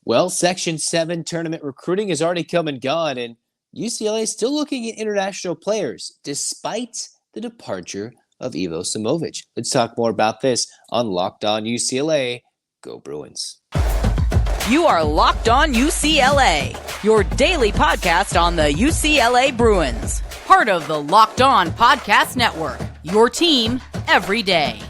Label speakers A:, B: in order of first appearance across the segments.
A: Well, Section 7 tournament recruiting has already come and gone, and UCLA is still looking at international players despite the departure of Ivo Simovic. Let's talk more about this on Locked On UCLA. Go Bruins.
B: You are Locked On UCLA, your daily podcast on the UCLA Bruins. Part of the Locked On Podcast Network, your team every day.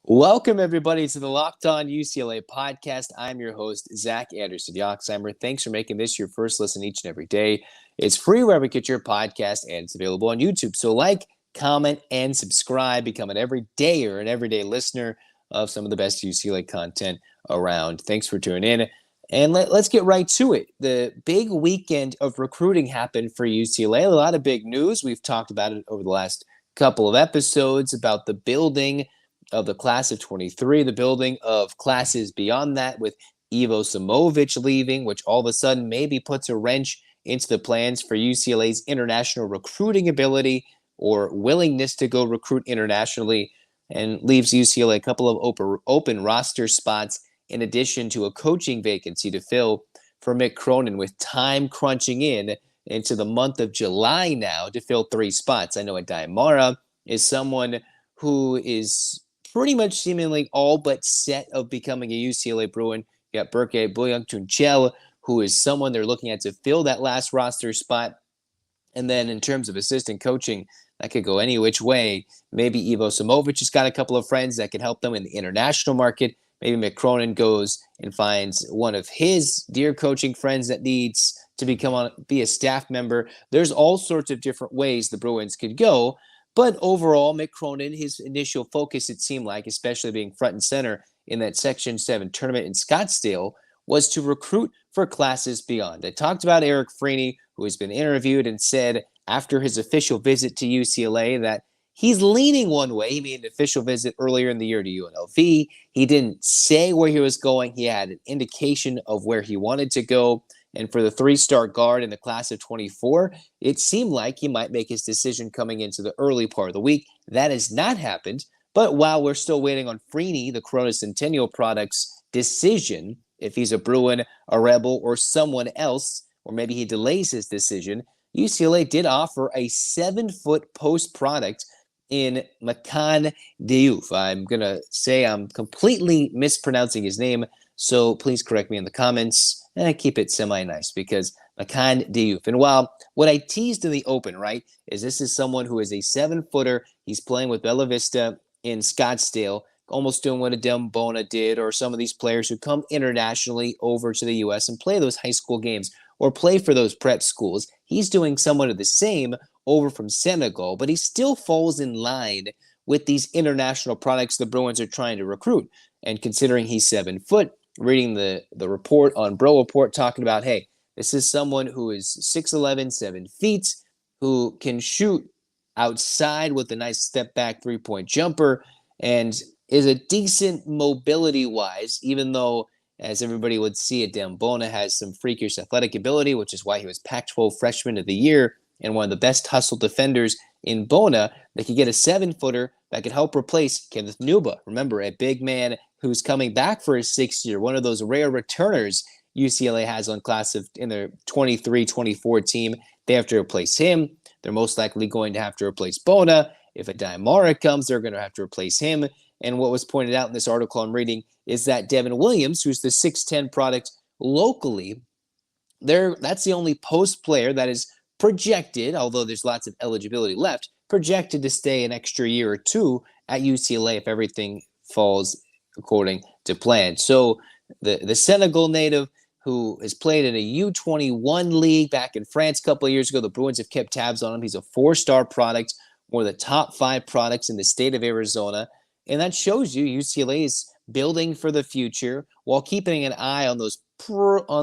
A: Welcome, everybody, to the Locked On UCLA podcast. I'm your host, Zach Anderson-Yoxsimer. Thanks for making this your first listen each and every day. It's free wherever you get your podcast, and it's available on YouTube. So like, comment, and subscribe. Become an everyday or an everyday listener of some of the best UCLA content around. Thanks for tuning in. And let's get right to it. The big weekend of recruiting happened for UCLA. A lot of big news. We've talked about it over the last couple of episodes about the building of the class of 23, the building of classes beyond that with Ivo Simovic leaving, which all of a sudden maybe puts a wrench into the plans for UCLA's international recruiting ability or willingness to go recruit internationally, and leaves UCLA a couple of open roster spots in addition to a coaching vacancy to fill for Mick Cronin, with time crunching into the month of July now to fill 3 spots. I know Adayamara is someone who is pretty much seemingly all but set of becoming a UCLA Bruin. You got Berke Boyang-Tunchel, who is someone they're looking at to fill that last roster spot. And then in terms of assistant coaching, that could go any which way. Maybe Ivo Simovic has got a couple of friends that could help them in the international market. Maybe Mick Cronin goes and finds one of his dear coaching friends that needs to be a staff member. There's all sorts of different ways the Bruins could go. But overall, Mick Cronin, his initial focus, it seemed like, especially being front and center in that Section 7 tournament in Scottsdale, was to recruit for classes beyond. I talked about Eric Freeney, who has been interviewed and said after his official visit to UCLA that he's leaning one way. He made an official visit earlier in the year to UNLV. He didn't say where he was going. He had an indication of where he wanted to go. And for the 3-star guard in the class of 24, it seemed like he might make his decision coming into the early part of the week. That has not happened. But while we're still waiting on Freeney, the Corona Centennial product's decision, if he's a Bruin, a Rebel, or someone else, or maybe he delays his decision, UCLA did offer a 7-foot post product in Makan Diouf. I'm going to say I'm completely mispronouncing his name, so please correct me in the comments. Keep it semi-nice because Makan Diouf. And while what I teased in the open, right, is this is someone who is a 7-footer. He's playing with Bella Vista in Scottsdale, almost doing what Adem Bona did, or some of these players who come internationally over to the U.S. and play those high school games or play for those prep schools. He's doing somewhat of the same over from Senegal, but he still falls in line with these international products the Bruins are trying to recruit. And considering he's 7 foot, reading the report on Bro Report talking about, hey, this is someone who is 6'11", 7 feet, who can shoot outside with a nice step-back three-point jumper, and is a decent mobility-wise, even though, as everybody would see, Adem Bona has some freakish athletic ability, which is why he was Pac-12 Freshman of the Year and one of the best hustle defenders in Bona. They could get a 7-footer that could help replace Kenneth Nuba. Remember, a big man who's coming back for his 6th year, one of those rare returners UCLA has on class in their 23-24 team. They have to replace him. They're most likely going to have to replace Bona. If Adayamara comes, they're going to have to replace him. And what was pointed out in this article I'm reading is that Devin Williams, who's the 6'10 product locally, that's the only post player that is projected, although there's lots of eligibility left, projected to stay an extra year or 2 at UCLA if everything falls according to plan. So the Senegal native, who has played in a U21 league back in France a couple of years ago, the Bruins have kept tabs on him. He's a 4-star product, one of the top 5 products in the state of Arizona. And that shows you UCLA is building for the future while keeping an eye on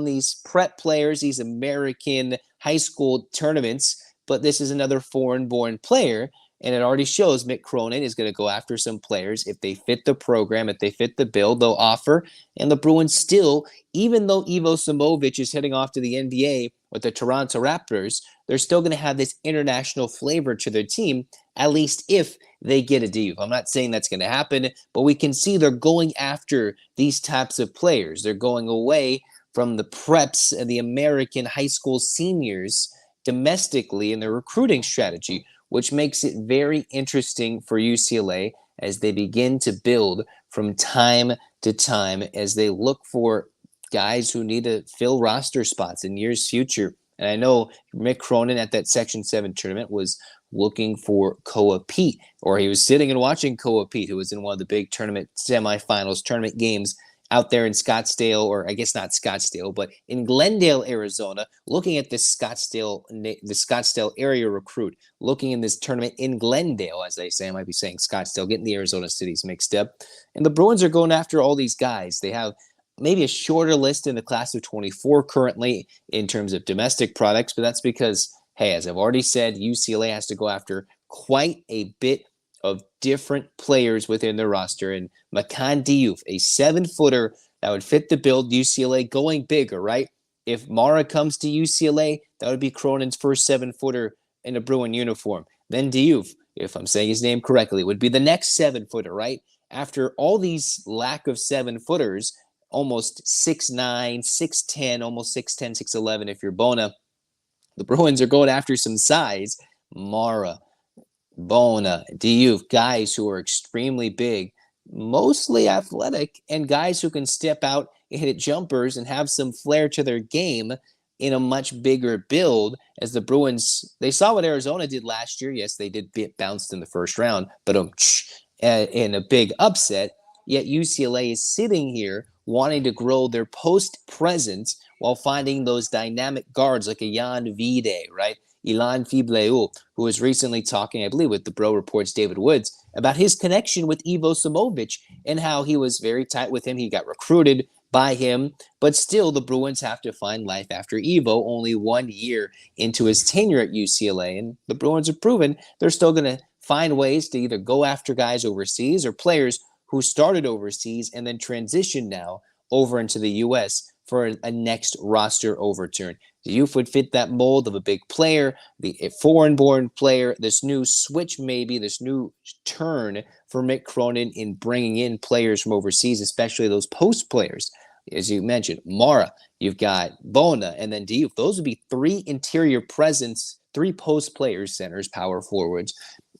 A: these prep players, these American high school tournaments. But this is another foreign-born player. And it already shows Mick Cronin is going to go after some players. If they fit the program, if they fit the bill, they'll offer. And the Bruins still, even though Ivo Simovic is heading off to the NBA with the Toronto Raptors, they're still going to have this international flavor to their team, at least if they get a Diouf. I'm not saying that's going to happen, but we can see they're going after these types of players. They're going away from the preps and the American high school seniors domestically in their recruiting strategy, which makes it very interesting for UCLA as they begin to build from time to time as they look for guys who need to fill roster spots in years future. And I know Mick Cronin at that Section 7 tournament was looking for Koa Pete, or he was sitting and watching Koa Pete, who was in one of the big tournament semifinals, tournament games out there in Scottsdale, or I guess not Scottsdale, but in Glendale, Arizona, looking at this Scottsdale area recruit, looking in this tournament in Glendale, as they say. I might be saying Scottsdale, getting the Arizona cities mixed up. And the Bruins are going after all these guys. They have maybe a shorter list in the class of 24 currently in terms of domestic products, but that's because, hey, as I've already said, UCLA has to go after quite a bit of different players within their roster. And Makan Diouf, a 7-footer that would fit the build, UCLA going bigger, right? If Mara comes to UCLA, that would be Cronin's first 7-footer in a Bruin uniform. Then Diouf, if I'm saying his name correctly, would be the next 7-footer, right? After all these lack of 7-footers, almost 6'9", 6'10", almost 6'10", 6'11", if you're Bona, the Bruins are going after some size. Mara, Bona, Diouf, guys who are extremely big, mostly athletic, and guys who can step out and hit jumpers and have some flair to their game in a much bigger build. As the Bruins, they saw what Arizona did last year. Yes, they did get bounced in the first round, but in a big upset. Yet UCLA is sitting here wanting to grow their post presence while finding those dynamic guards like a Jan Vide, right? Ilan Fibleu, who was recently talking, I believe, with the Bro Report's David Woods about his connection with Ivo Simovic and how he was very tight with him. He got recruited by him, but still the Bruins have to find life after Ivo, only 1 year into his tenure at UCLA. And the Bruins have proven they're still going to find ways to either go after guys overseas or players who started overseas and then transitioned now over into the U.S. for a next roster overturn. Diouf would fit that mold of a big player, a foreign-born player, this new switch maybe, this new turn for Mick Cronin in bringing in players from overseas, especially those post players. As you mentioned, Mara, you've got Bona, and then Diouf. Those would be 3 interior presence, 3 post players, centers, power forwards,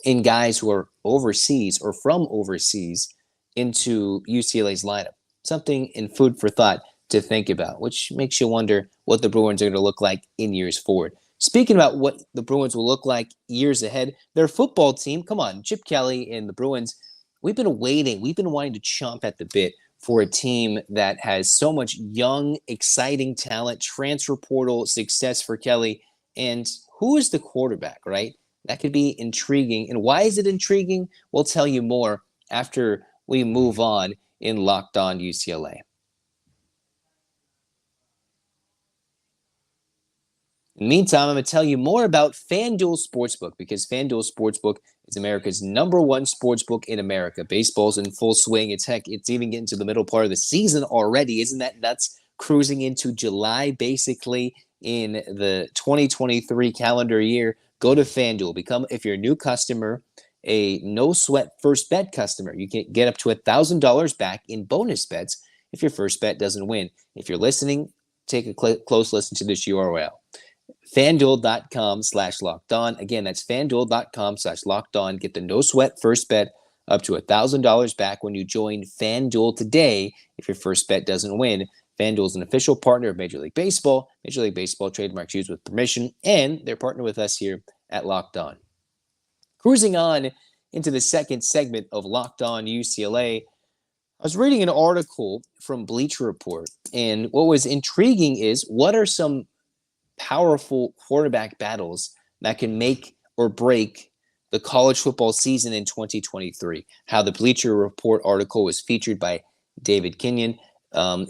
A: in guys who are overseas or from overseas into UCLA's lineup. Something in food for thought to think about, which makes you wonder what the Bruins are going to look like in years forward. Speaking about what the Bruins will look like years ahead, their football team, come on, Chip Kelly and the Bruins, we've been waiting. We've been wanting to chomp at the bit for a team that has so much young, exciting talent, transfer portal success for Kelly. And who is the quarterback, right? That could be intriguing. And why is it intriguing? We'll tell you more after we move on in Locked On UCLA. In the meantime, I'm going to tell you more about FanDuel Sportsbook because FanDuel Sportsbook is America's #1 sportsbook in America. Baseball's in full swing. It's even getting to the middle part of the season already. Isn't that nuts? Cruising into July, basically, in the 2023 calendar year. Go to FanDuel. If you're a new customer, a no-sweat first bet customer. You can get up to $1,000 back in bonus bets if your first bet doesn't win. If you're listening, take a close listen to this URL. FanDuel.com/LockedOn. Again, that's FanDuel.com/LockedOn. Get the no-sweat first bet up to $1,000 back when you join FanDuel today if your first bet doesn't win. FanDuel is an official partner of Major League Baseball. Major League Baseball trademarks used with permission, and they're partnered with us here at Locked On. Cruising on into the second segment of Locked On UCLA, I was reading an article from Bleacher Report, and what was intriguing is what are some powerful quarterback battles that can make or break the college football season in 2023. How the Bleacher Report article was featured by David Kenyon.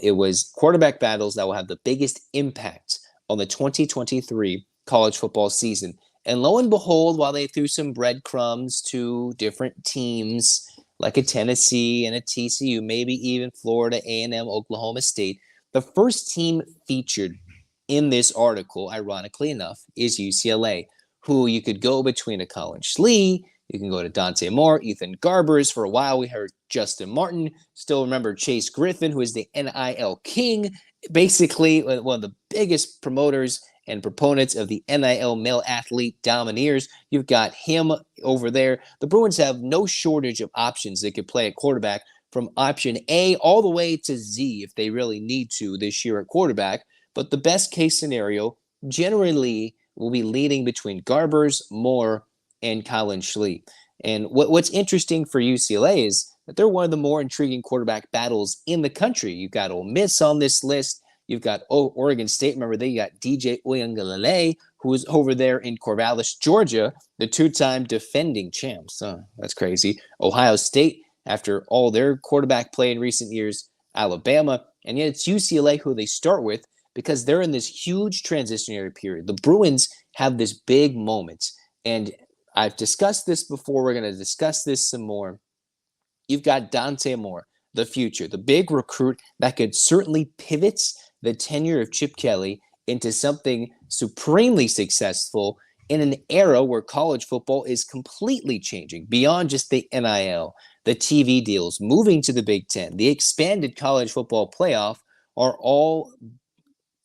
A: It was quarterback battles that will have the biggest impact on the 2023 college football season. And lo and behold, while they threw some breadcrumbs to different teams like a Tennessee and a TCU, maybe even Florida A&M, Oklahoma State, the first team featured in this article, ironically enough, is UCLA, who you could go between a Colin Schlee, you can go to Dante Moore, Ethan Garbers. For a while, we heard Justin Martin. Still remember Chase Griffin, who is the NIL king, basically one of the biggest promoters and proponents of the NIL male athlete domineers. You've got him over there. The Bruins have no shortage of options they could play at quarterback, from option A all the way to Z if they really need to this year at quarterback. But the best case scenario generally will be leading between Garbers, Moore, and Colin Schlee. And what's interesting for UCLA is that they're one of the more intriguing quarterback battles in the country. You've got Ole Miss on this list. You've got Oregon State. Remember, they got DJ Uiagalelei, who is over there in Corvallis, Georgia, the two-time defending champs. That's crazy. Ohio State, after all their quarterback play in recent years, Alabama. And yet it's UCLA who they start with because they're in this huge transitionary period. The Bruins have this big moment. And I've discussed this before. We're going to discuss this some more. You've got Dante Moore, the future, the big recruit that could certainly pivot the tenure of Chip Kelly into something supremely successful in an era where college football is completely changing beyond just the NIL, the TV deals, moving to the Big Ten, the expanded college football playoff are all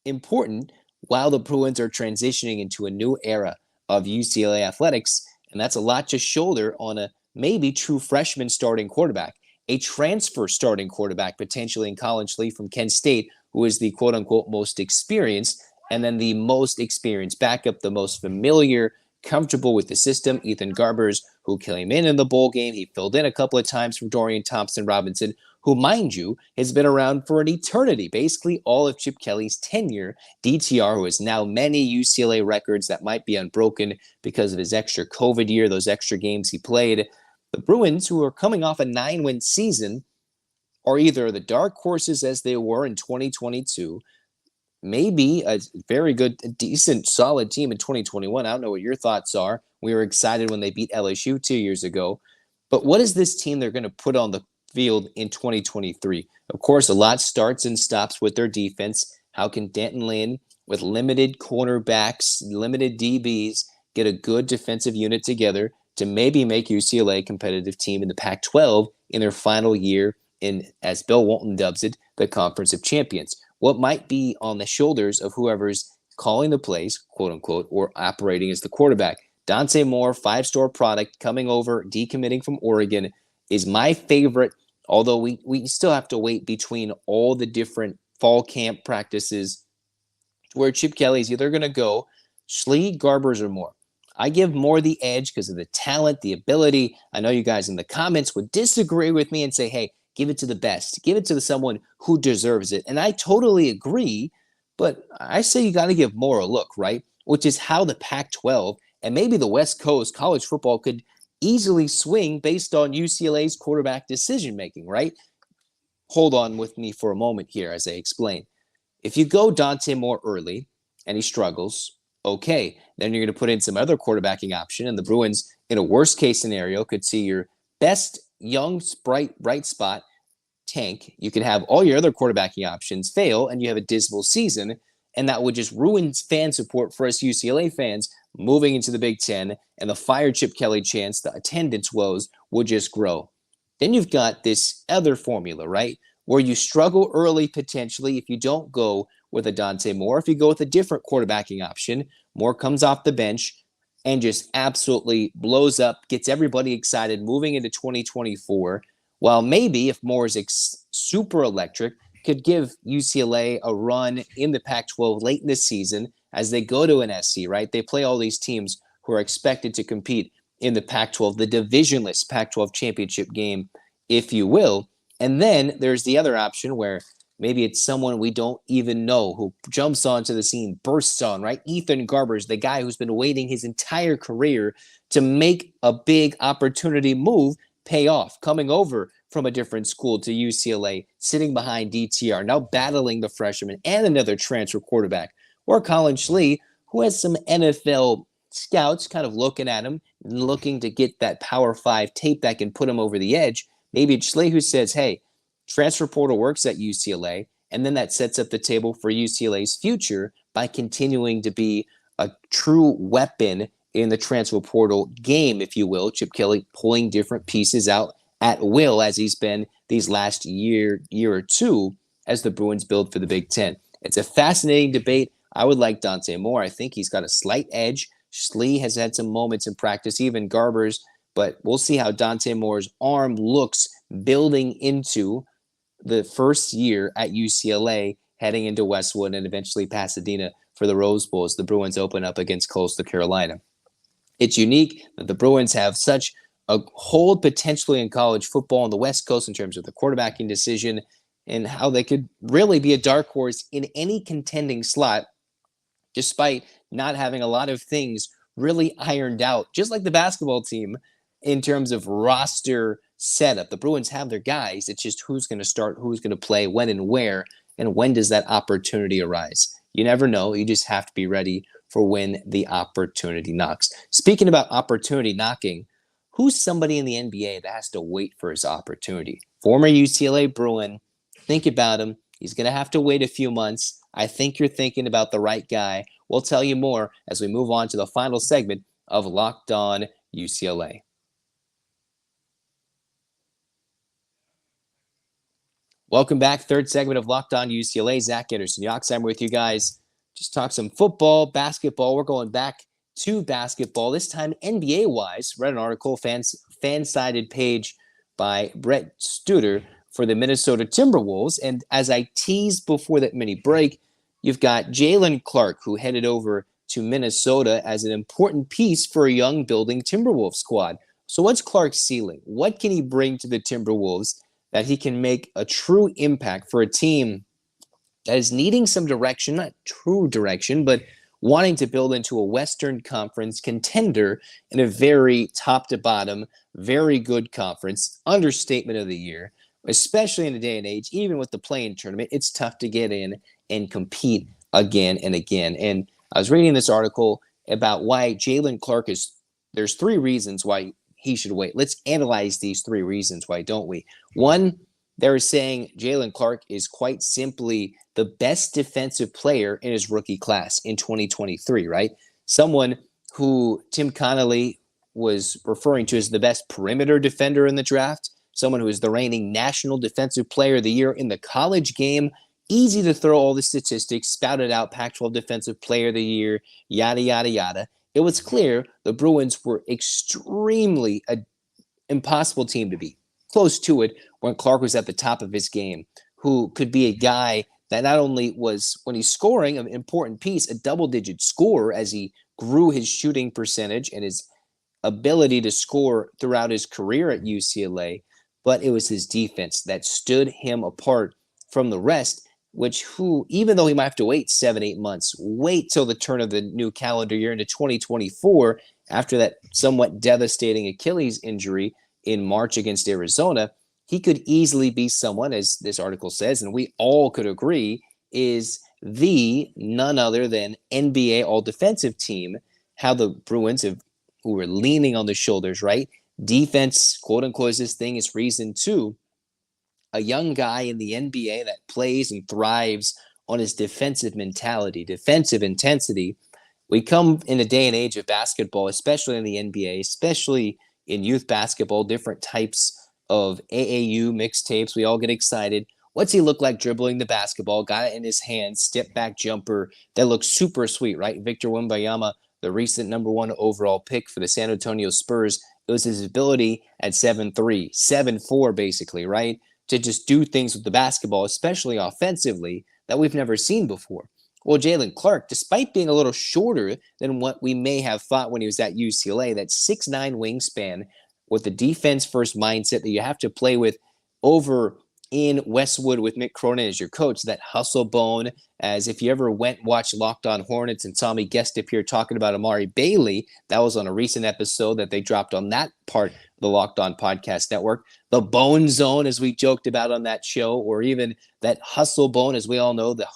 A: important while the Bruins are transitioning into a new era of UCLA athletics. And that's a lot to shoulder on a maybe true freshman starting quarterback, a transfer starting quarterback, potentially in Colin Schlee from Kent State, who is the quote-unquote most experienced, and then the most experienced backup, the most familiar, comfortable with the system, Ethan Garbers, who came in the bowl game. He filled in a couple of times for Dorian Thompson-Robinson, who, mind you, has been around for an eternity, basically all of Chip Kelly's tenure. DTR, who has now many UCLA records that might be unbroken because of his extra COVID year, those extra games he played. The Bruins, who are coming off a 9-win season, are either the dark horses as they were in 2022, maybe a very good, decent, solid team in 2021. I don't know what your thoughts are. We were excited when they beat LSU 2 years ago. But what is this team they're going to put on the field in 2023? Of course, a lot starts and stops with their defense. How can Denton Lynn, with limited cornerbacks, limited DBs, get a good defensive unit together to maybe make UCLA a competitive team in the Pac-12 in their final year in, as Bill Walton dubs it, the Conference of Champions? What might be on the shoulders of whoever's calling the plays, quote unquote, or operating as the quarterback? Dante Moore, 5-star product, coming over, decommitting from Oregon, is my favorite, although we still have to wait between all the different fall camp practices where Chip Kelly's either going to go Schlee, Garbers, or Moore. I give Moore the edge because of the talent, the ability. I know you guys in the comments would disagree with me and say, hey, give it to the best. Give it to someone who deserves it. And I totally agree, but I say you got to give Moore a look, right? Which is how the Pac-12 and maybe the West Coast college football could easily swing based on UCLA's quarterback decision-making, right? Hold on with me for a moment here as I explain. If you go Dante Moore early and he struggles, okay, then you're going to put in some other quarterbacking option, and the Bruins, in a worst-case scenario, could see your best young, bright spot tank. You could have all your other quarterbacking options fail, and you have a dismal season, and that would just ruin fan support for us UCLA fans moving into the Big Ten, and the fire Chip Kelly chance, the attendance woes, would just grow. Then you've got this other formula, right, where you struggle early potentially if you don't go with a Dante Moore. If you go with a different quarterbacking option, Moore comes off the bench and just absolutely blows up, gets everybody excited moving into 2024, while maybe if Moore is super electric, could give UCLA a run in the Pac-12 late in the season as they go to an SC, right? They play all these teams who are expected to compete in the Pac-12, the divisionless Pac-12 championship game, if you will. And then there's the other option where maybe it's someone we don't even know who jumps onto the scene, bursts on, right? Ethan Garbers, the guy who's been waiting his entire career to make a big opportunity move pay off, coming over from a different school to UCLA, sitting behind DTR, now battling the freshman and another transfer quarterback. Or Colin Schlee, who has some NFL scouts kind of looking at him, looking to get that Power 5 tape that can put him over the edge. Maybe it's Schley who says, hey, transfer portal works at UCLA, and then that sets up the table for UCLA's future by continuing to be a true weapon in the transfer portal game, if you will. Chip Kelly pulling different pieces out at will, as he's been these last year or two, as the Bruins build for the Big Ten. It's a fascinating debate. I would like Dante Moore. I think he's got a slight edge. Schley has had some moments in practice, even Garber's, but we'll see how Dante Moore's arm looks building into the first year at UCLA, heading into Westwood and eventually Pasadena for the Rose Bowl as the Bruins open up against Coastal Carolina. It's unique that the Bruins have such a hold potentially in college football on the West Coast in terms of the quarterbacking decision and how they could really be a dark horse in any contending slot, despite not having a lot of things really ironed out, just like the basketball team in terms of roster setup. The Bruins have their guys. It's just who's going to start, who's going to play, when and where, and when does that opportunity arise. You never know. You just have to be ready for when the opportunity knocks. Speaking about opportunity knocking, who's somebody in the NBA that has to wait for his opportunity? Former UCLA Bruin. Think about him. He's going to have to wait a few months. I think you're thinking about the right guy. We'll tell you more as we move on to the final segment of Locked On UCLA. Welcome back. Third segment of Locked On UCLA. Zach Anderson-Yoxsimer with you guys. Just talk some football, basketball. We're going back to basketball, this time NBA-wise. Read an article, fan-sided page by Brett Studer for the Minnesota Timberwolves. And as I teased before that mini break, you've got Jaylen Clark, who headed over to Minnesota as an important piece for a young building Timberwolves squad. So what's Clark's ceiling? What can he bring to the Timberwolves that he can make a true impact for a team that is needing some direction, not true direction, but wanting to build into a Western Conference contender in a very top-to-bottom, very good conference, understatement of the year, especially in a day and age, even with the play-in tournament, it's tough to get in and compete again and again. And I was reading this article about why Jaylen Clark there's 3 reasons why he should wait. Let's analyze these 3 reasons. Why don't we? One, they're saying Jaylen Clark is quite simply the best defensive player in his rookie class in 2023, right? Someone who Tim Connolly was referring to as the best perimeter defender in the draft, someone who is the reigning National Defensive Player of the Year in the college game. Easy to throw all the statistics, spouted out Pac-12 Defensive Player of the Year, yada, yada, yada. It was clear the Bruins were extremely impossible team to beat. Close to it when Clark was at the top of his game, who could be a guy that not only was, when he's scoring, an important piece, a double-digit scorer as he grew his shooting percentage and his ability to score throughout his career at UCLA, but it was his defense that stood him apart from the rest, even though he might have to wait 7-8 months, wait till the turn of the new calendar year into 2024 after that somewhat devastating Achilles injury in March against Arizona, he could easily be someone, as this article says, and we all could agree, is the none other than NBA all-defensive team, how the Bruins who were leaning on the shoulders, right? Defense, quote-unquote, is this thing, is reason 2. A young guy in the NBA that plays and thrives on his defensive mentality, defensive intensity. We come in a day and age of basketball, especially in the NBA, especially in youth basketball, different types of AAU mixtapes. We all get excited. What's he look like dribbling the basketball? Got it in his hands, step back jumper that looks super sweet, right? Victor Wembanyama, the recent number 1 overall pick for the San Antonio Spurs. It was his ability at 7'3", 7'4", basically, right? To just do things with the basketball, especially offensively, that we've never seen before. Well, Jaylen Clark, despite being a little shorter than what we may have thought when he was at UCLA, that 6'9" wingspan with the defense-first mindset that you have to play with over in Westwood with Mick Cronin as your coach, that hustle bone, as if you ever watched Locked On Hornets and saw me guest appear talking about Amari Bailey, that was on a recent episode that they dropped on that part of the Locked On Podcast Network. The bone zone, as we joked about on that show, or even that hustle bone, as we all know, the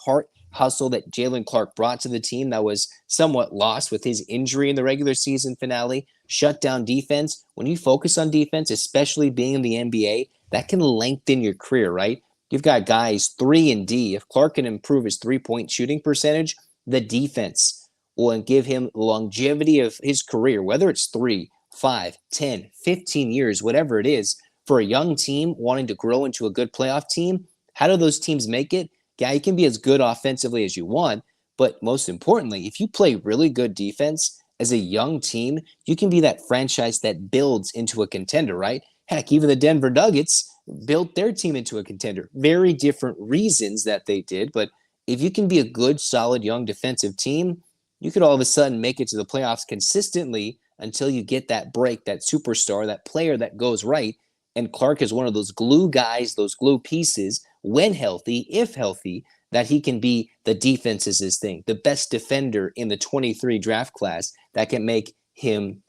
A: hustle that Jaylen Clark brought to the team that was somewhat lost with his injury in the regular season finale. Shut down defense. When you focus on defense, especially being in the NBA, that can lengthen your career, right? You've got guys 3 and D. If Clark can improve his three-point shooting percentage, the defense will give him longevity of his career, whether it's 3, 5, 10, 15 years, whatever it is. For a young team wanting to grow into a good playoff team, how do those teams make it? Yeah, you can be as good offensively as you want, but most importantly, if you play really good defense as a young team, you can be that franchise that builds into a contender, right? Heck, even the Denver Nuggets built their team into a contender. Very different reasons that they did, but if you can be a good, solid, young defensive team, you could all of a sudden make it to the playoffs consistently until you get that break, that superstar, that player that goes right. And Clark is one of those glue guys, those glue pieces, when healthy, if healthy, that he can be the defense is his thing, the best defender in the 23 draft class that can make him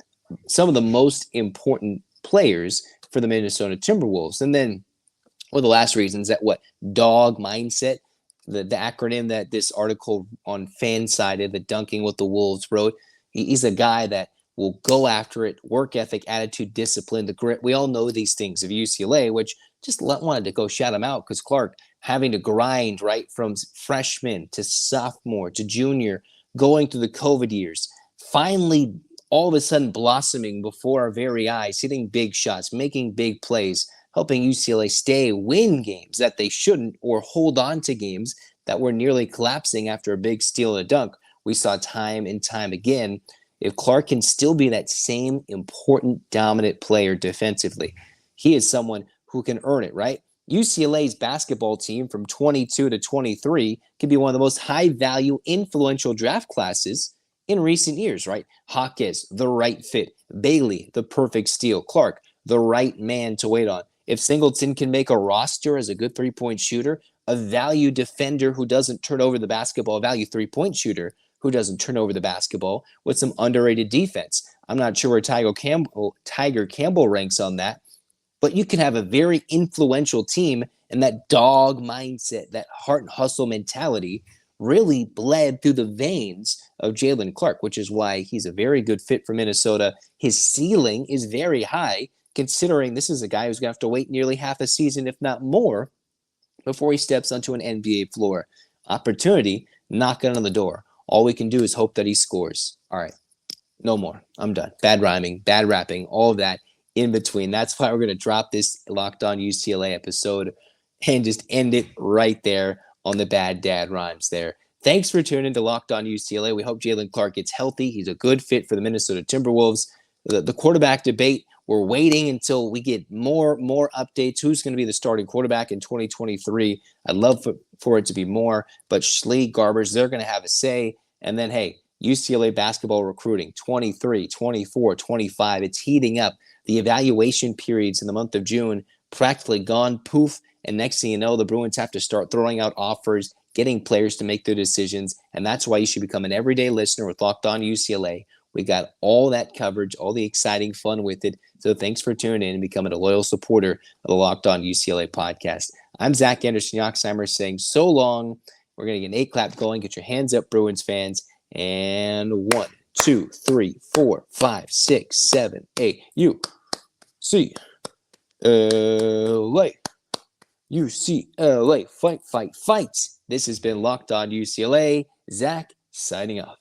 A: some of the most important players for the Minnesota Timberwolves. And then one of the last reasons that dog mindset, the acronym that this article on FanSided, the Dunking with the Wolves wrote, he's a guy that will go after it, work ethic, attitude, discipline, the grit. We all know these things of UCLA, which just wanted to go shout him out because Clark having to grind right from freshman to sophomore to junior, going through the COVID years, finally all of a sudden blossoming before our very eyes, hitting big shots, making big plays, helping UCLA win games that they shouldn't or hold on to games that were nearly collapsing after a big steal and a dunk. We saw time and time again. If Clark can still be that same important, dominant player defensively, he is someone who can earn it, right? UCLA's basketball team from 22 to 23 can be one of the most high-value, influential draft classes in recent years, right? Hawkes, the right fit. Bailey, the perfect steal. Clark, the right man to wait on. If Singleton can make a roster as a good three-point shooter, a value defender who doesn't turn over the basketball, a value three-point shooter who doesn't turn over the basketball with some underrated defense. I'm not sure where Tiger Campbell ranks on that, but you can have a very influential team, and that dog mindset, that heart and hustle mentality really bled through the veins of Jaylen Clark, which is why he's a very good fit for Minnesota. His ceiling is very high, considering this is a guy who's going to have to wait nearly half a season, if not more, before he steps onto an NBA floor. Opportunity knocking on the door. All we can do is hope that he scores. All right, no more. I'm done. Bad rhyming, bad rapping, all of that in between. That's why we're going to drop this Locked On UCLA episode and just end it right there on the bad dad rhymes there. Thanks for tuning to Locked On UCLA. We hope Jaylen Clark gets healthy. He's a good fit for the Minnesota Timberwolves. The quarterback debate, we're waiting until we get more updates. Who's going to be the starting quarterback in 2023? I'd love for it to be more, but Schlee, Garbers, they're going to have a say. And then, hey, UCLA basketball recruiting, 23, 24, 25. It's heating up. The evaluation periods in the month of June practically gone, poof. And next thing you know, the Bruins have to start throwing out offers, getting players to make their decisions. And that's why you should become an everyday listener with Locked On UCLA. We got all that coverage, all the exciting fun with it. So thanks for tuning in and becoming a loyal supporter of the Locked On UCLA podcast. I'm Zach Anderson-Yoxsimer saying so long. We're going to get an 8-clap going. Get your hands up, Bruins fans. And 1, 2, 3, 4, 5, 6, 7, 8. UCLA. UCLA. Fight, fight, fight. This has been Locked On UCLA. Zach signing off.